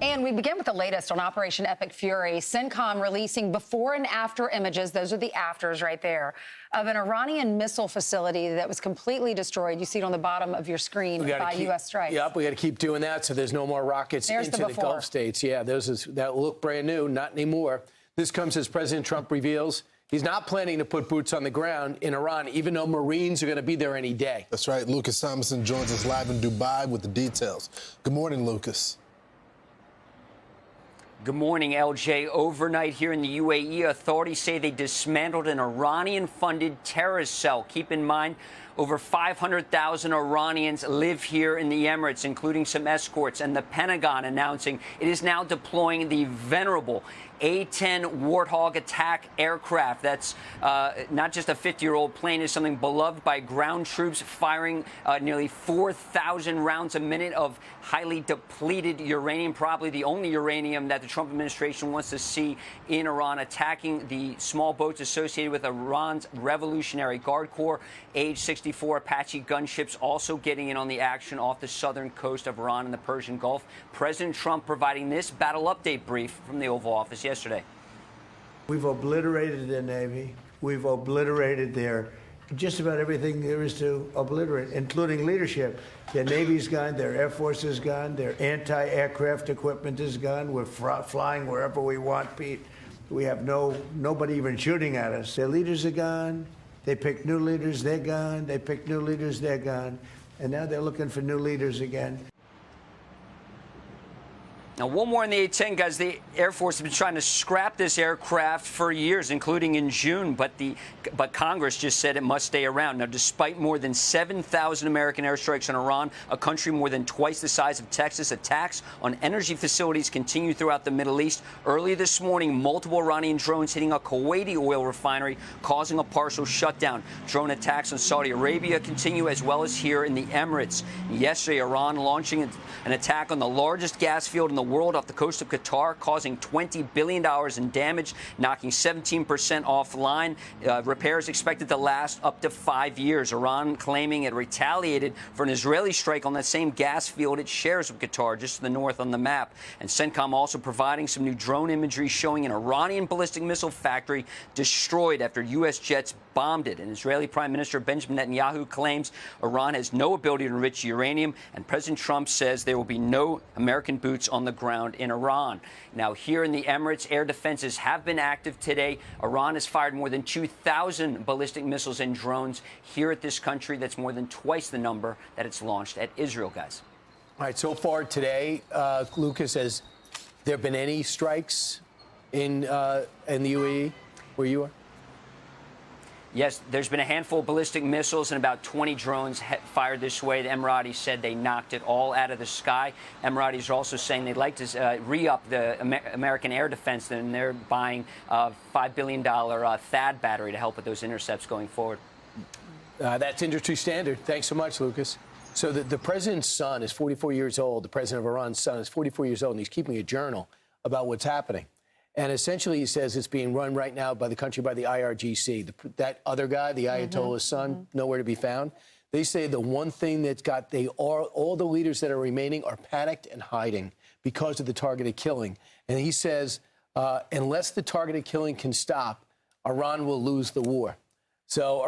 And we begin with the latest on Operation Epic Fury. CENTCOM releasing before and after images, those are the afters right there, of an Iranian missile facility that was completely destroyed. You see it on the bottom of your screen by U.S. strikes. Yep, we got to keep doing that so there's no more rockets into the Gulf states. Yeah, that look brand new, not anymore. This comes as President Trump reveals he's not planning to put boots on the ground in Iran, even though Marines are going to be there any day. That's right. Lucas Tomlinson joins us live in Dubai with the details. Good morning, Lucas. Good morning, LJ. Overnight here in the UAE, authorities say they dismantled an Iranian-funded terrorist cell. Keep in mind, over 500,000 Iranians live here in the Emirates, including some escorts, and the Pentagon announcing it is now deploying the venerable A-10 Warthog attack aircraft. That's not just a 50-year-old plane. It's something beloved by ground troops, firing nearly 4,000 rounds a minute of highly depleted uranium, probably the only uranium that the Trump administration wants to see in Iran, attacking the small boats associated with Iran's Revolutionary Guard Corps, age 64 Apache gunships also getting in on the action off the southern coast of Iran and the Persian Gulf. President Trump providing this battle update brief from the Oval Office yesterday. We've obliterated their Navy. We've obliterated their just about everything there is to obliterate, including leadership. Their Navy's gone, their Air Force is gone, their anti-aircraft equipment is gone. We're flying wherever we want, Pete. We have nobody even shooting at us. Their leaders are gone. They picked new leaders, they're gone. They picked new leaders, they're gone. And now they're looking for new leaders again. Now, one more in the A-10, guys. The Air Force has been trying to scrap this aircraft for years, including in June, but Congress just said it must stay around. Now, despite more than 7,000 American airstrikes on Iran, a country more than twice the size of Texas, attacks on energy facilities continue throughout the Middle East. Early this morning, multiple Iranian drones hitting a Kuwaiti oil refinery, causing a partial shutdown. Drone attacks on Saudi Arabia continue, as well as here in the Emirates. Yesterday, Iran launching an attack on the largest gas field in the world off the coast of Qatar, causing $20 billion in damage, knocking 17% offline. Repairs expected to last up to 5 years. Iran claiming it retaliated for an Israeli strike on that same gas field it shares with Qatar, just to the north on the map. And CENTCOM also providing some new drone imagery showing an Iranian ballistic missile factory destroyed after U.S. jets bombed it. And Israeli Prime Minister Benjamin Netanyahu claims Iran has no ability to enrich uranium, and President Trump says there will be no American boots on the ground in Iran. Now, here in the Emirates, air defenses have been active today. Iran has fired more than 2,000 ballistic missiles and drones here at this country. That's more than twice the number that it's launched at Israel, guys. All right, so far today, Lucas, has there been any strikes in the UAE where you are? Yes, there's been a handful of ballistic missiles and about 20 drones fired this way. The Emiratis said they knocked it all out of the sky. Emiratis are also saying they'd like to re-up the American air defense, and they're buying a $5 billion THAAD battery to help with those intercepts going forward. That's industry standard. Thanks so much, Lucas. So the president's son is 44 years old. The president of Iran's son is 44 years old, and he's keeping a journal about what's happening. And essentially, he says it's being run right now by the country by the IRGC. That other guy, the Ayatollah's son, nowhere to be found. They say the one thing that's got all the leaders that are remaining are panicked and hiding because of the targeted killing. And he says unless the targeted killing can stop, Iran will lose the war. So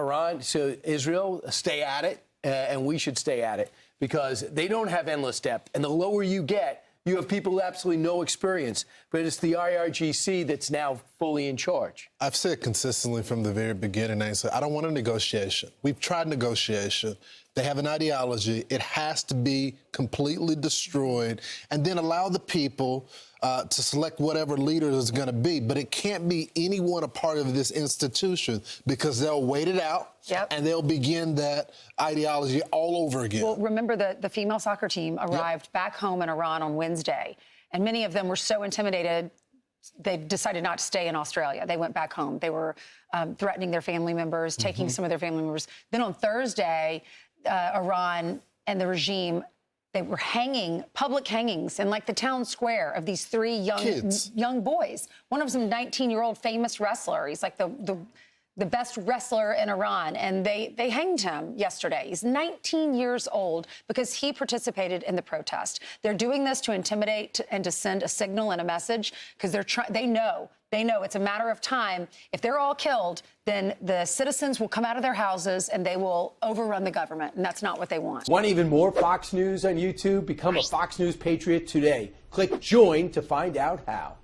Israel, stay at it, and we should stay at it because they don't have endless depth. And the lower you get, you have people with absolutely no experience, but it's the IRGC that's now fully in charge. I've said consistently from the very beginning, I said, I don't want a negotiation. We've tried negotiation. They have an ideology. It has to be completely destroyed, and then allow the people to select whatever leader is going to be. But it can't be anyone a part of this institution because they'll wait it out and they'll begin that ideology all over again. Well, remember the female soccer team arrived back home in Iran on Wednesday, and many of them were so intimidated they decided not to stay in Australia. They went back home. They were threatening their family members, taking some of their family members. Then on Thursday, Iran and the regime, they were hanging, public hangings in like the town square of these three young boys. One of them, 19-year-old famous wrestler. He's like the the best wrestler in Iran, and they hanged him yesterday. He's 19 years old because he participated in the protest. They're doing this to intimidate and to send a signal and a message because they know it's a matter of time. If they're all killed, then the citizens will come out of their houses and they will overrun the government, and that's not what they want. Want even more Fox News on YouTube? Become a Fox News Patriot today. Click join to find out how.